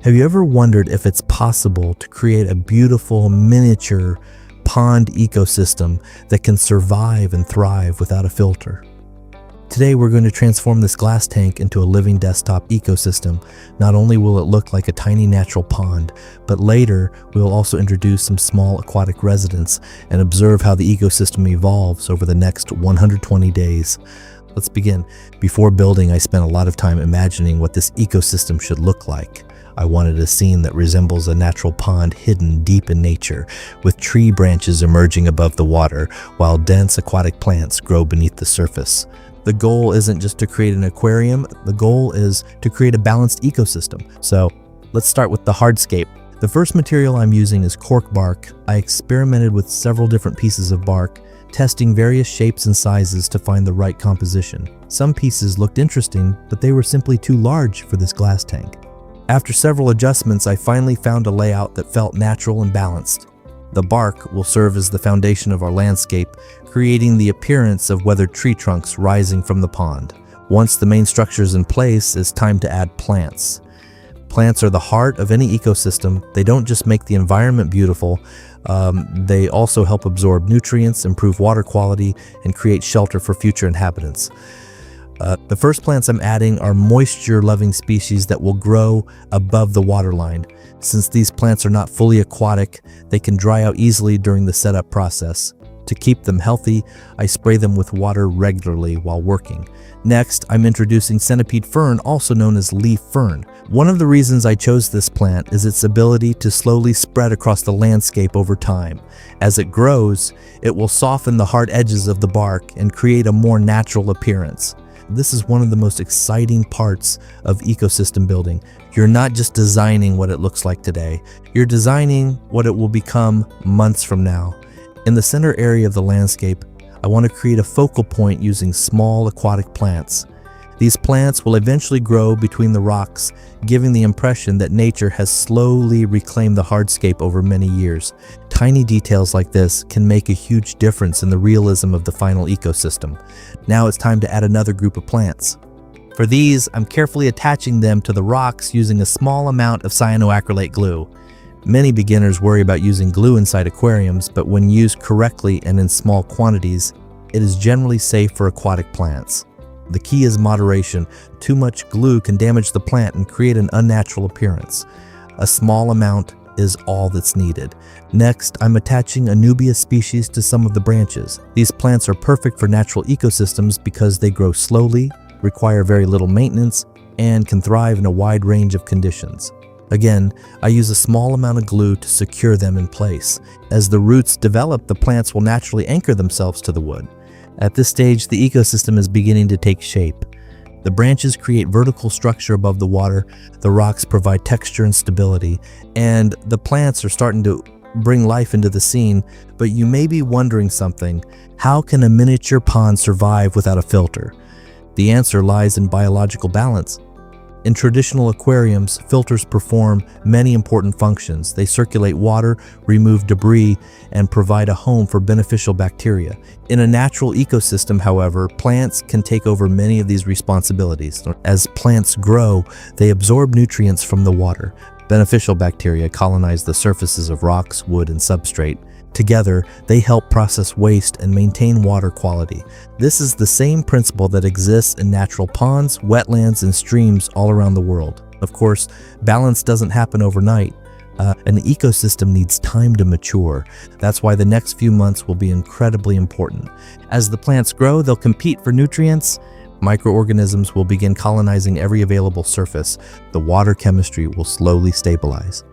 Have you ever wondered if it's possible to create a beautiful miniature pond ecosystem that can survive and thrive without a filter? Today we're going to transform this glass tank into a living desktop ecosystem. Not only will it look like a tiny natural pond, but later we'll also introduce some small aquatic residents and observe how the ecosystem evolves over the next 120 days. Let's begin. Before building, I spent a lot of time imagining what this ecosystem should look like. I wanted a scene that resembles a natural pond hidden deep in nature, with tree branches emerging above the water, while dense aquatic plants grow beneath the surface. The goal isn't just to create an aquarium, the goal is to create a balanced ecosystem. So let's start with the hardscape. The first material I'm using is cork bark. I experimented with several different pieces of bark, testing various shapes and sizes to find the right composition. Some pieces looked interesting, but they were simply too large for this glass tank. After several adjustments, I finally found a layout that felt natural and balanced. The bark will serve as the foundation of our landscape, creating the appearance of weathered tree trunks rising from the pond. Once the main structure is in place, it's time to add plants. Plants are the heart of any ecosystem. They don't just make the environment beautiful, they also help absorb nutrients, improve water quality, and create shelter for future inhabitants. The first plants I'm adding are moisture-loving species that will grow above the waterline. Since these plants are not fully aquatic, they can dry out easily during the setup process. To keep them healthy, I spray them with water regularly while working. Next, I'm introducing centipede fern, also known as leaf fern. One of the reasons I chose this plant is its ability to slowly spread across the landscape over time. As it grows, it will soften the hard edges of the bark and create a more natural appearance. This is one of the most exciting parts of ecosystem building. You're not just designing what it looks like today, you're designing what it will become months from now. In the center area of the landscape, I want to create a focal point using small aquatic plants. These plants will eventually grow between the rocks, giving the impression that nature has slowly reclaimed the hardscape over many years. Tiny details like this can make a huge difference in the realism of the final ecosystem. Now it's time to add another group of plants. For these, I'm carefully attaching them to the rocks using a small amount of cyanoacrylate glue. Many beginners worry about using glue inside aquariums, but when used correctly and in small quantities, it is generally safe for aquatic plants. The key is moderation. Too much glue can damage the plant and create an unnatural appearance. A small amount is all that's needed. Next, I'm attaching a Nubia species to some of the branches. These plants are perfect for natural ecosystems because they grow slowly, require very little maintenance, and can thrive in a wide range of conditions. Again, I use a small amount of glue to secure them in place. As the roots develop, the plants will naturally anchor themselves to the wood. At this stage, the ecosystem is beginning to take shape. The branches create vertical structure above the water, the rocks provide texture and stability, and the plants are starting to bring life into the scene. But you may be wondering something. How can a miniature pond survive without a filter? The answer lies in biological balance. In traditional aquariums, filters perform many important functions. They circulate water, remove debris, and provide a home for beneficial bacteria. In a natural ecosystem, however, plants can take over many of these responsibilities. As plants grow, they absorb nutrients from the water. Beneficial bacteria colonize the surfaces of rocks, wood, and substrate. Together, they help process waste and maintain water quality. This is the same principle that exists in natural ponds, wetlands, and streams all around the world. Of course, balance doesn't happen overnight. An ecosystem needs time to mature. That's why the next few months will be incredibly important. As the plants grow, they'll compete for nutrients. Microorganisms will begin colonizing every available surface. The water chemistry will slowly stabilize.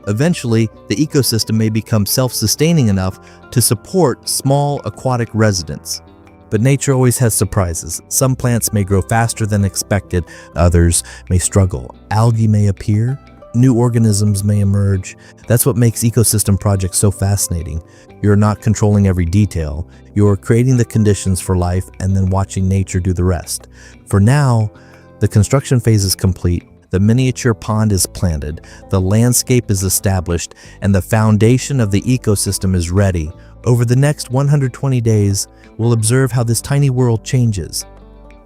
Eventually, the ecosystem may become self-sustaining enough to support small aquatic residents. But nature always has surprises. Some plants may grow faster than expected, others may struggle. Algae may appear, new organisms may emerge. That's what makes ecosystem projects so fascinating. You're not controlling every detail. You're creating the conditions for life and then watching nature do the rest. For now, the construction phase is complete. The miniature pond is planted, the landscape is established, and the foundation of the ecosystem is ready. Over the next 120 days, we'll observe how this tiny world changes.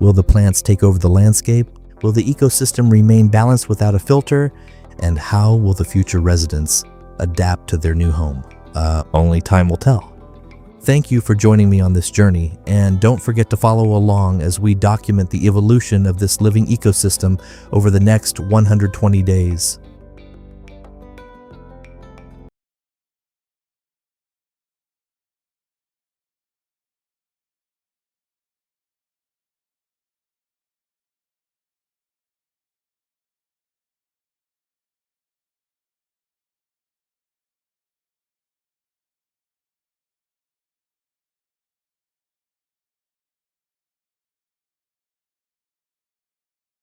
Will the plants take over the landscape? Will the ecosystem remain balanced without a filter? And how will the future residents adapt to their new home? Only time will tell. Thank you for joining me on this journey, and don't forget to follow along as we document the evolution of this living ecosystem over the next 120 days.